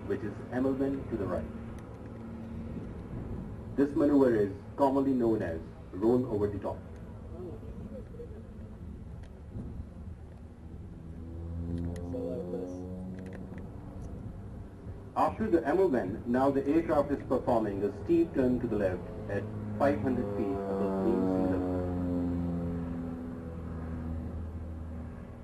which is ML1 to the right. This maneuver is commonly known as roll over the top. After the ML1, now the aircraft is performing a steep turn to the left at 500 feet above mean sea level.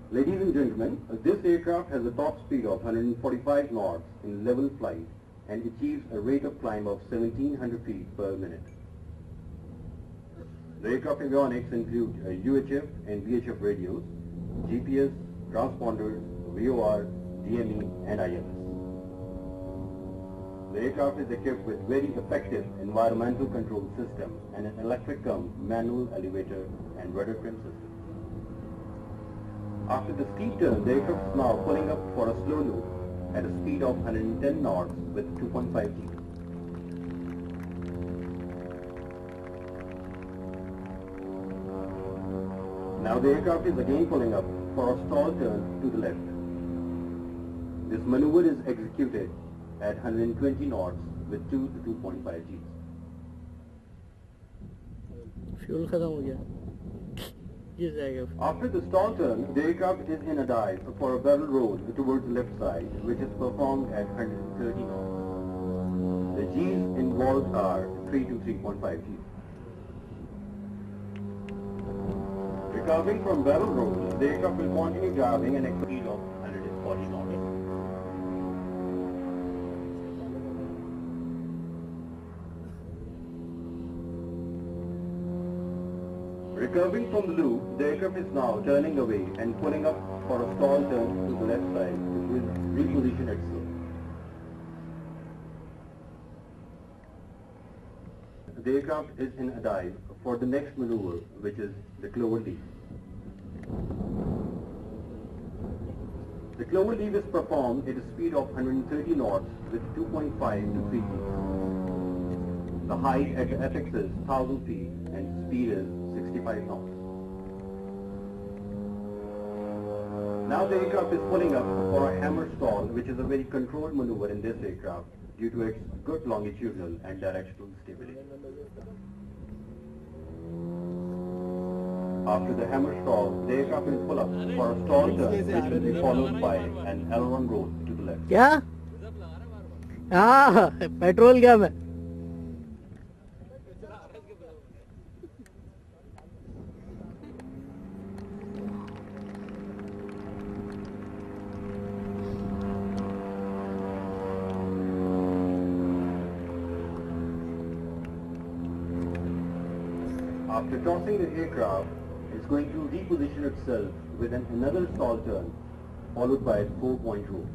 Ladies and gentlemen, this aircraft has a top speed of 145 knots in level flight and achieves a rate of climb of 1700 feet per minute. The aircraft avionics include UHF and VHF radios, GPS, transponders, VOR, DME and ILS. The aircraft is equipped with very effective environmental control system and an electric manual elevator and rudder trim system. After the steep turn, the aircraft is now pulling up for a slow loop at a speed of 110 knots with 2.5 G. Now the aircraft is again pulling up for a stall turn to the left. This maneuver is executed at 120 knots with 2 to 2.5 Gs. Fuel खत्म हो गया. After the stall turn, the aircraft is in a dive for a barrel roll towards the left side, which is performed at 130 knots. The Gs involved are 3 to 3.5 Gs. Recovering from barrel roll, the aircraft will continue diving at a speed of 140 knots. Recovering from the loop, the aircraft is now turning away and pulling up for a stall turn to the left side, which will reposition itself. The aircraft is in a dive for the next maneuver, which is the clover leap. The clover leap is performed at a speed of 130 knots with 2.5 to 3 Gs. The height at the apex is 1000 feet and speed is 65 knots. Now the aircraft is pulling up for a hammer stall, which is a very controlled maneuver in this aircraft due to its good longitudinal and directional stability. After the hammer stall, the aircraft will pull up for a stall turn, which will be followed by an aileron roll to the left. क्या? हाँ, petrol क्या में? After tossing the aircraft, it's going to reposition itself with another stall turn, followed by a 4-point roll.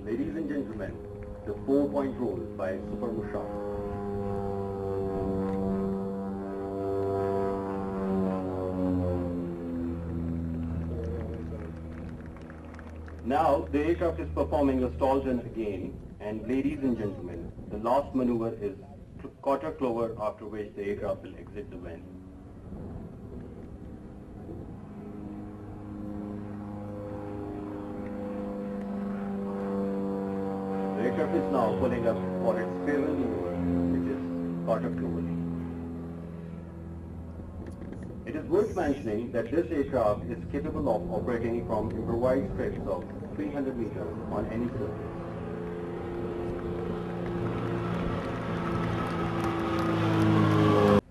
Ladies and gentlemen, the 4-point roll by Super Mushaf. Now the aircraft is performing a stall turn again, and ladies and gentlemen, the last maneuver is quarter clover, after which the aircraft will exit the wind. The aircraft is now pulling up for its farewell maneuver, which is quarter clover. It is worth mentioning that this aircraft is capable of operating from improvised stretches of 300 meters on any surface.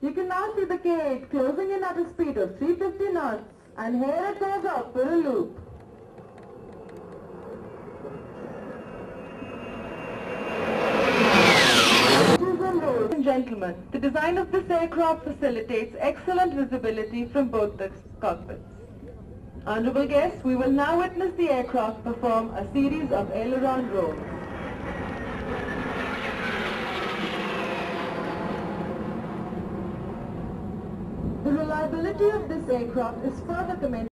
You can now see the cage closing in at a speed of 350 knots, and here it goes up for a loop. Ladies and gentlemen, the design of this aircraft facilitates excellent visibility from both the cockpits. Honorable guests, we will now witness the aircraft perform a series of aileron rolls. The reliability of this aircraft is further commended.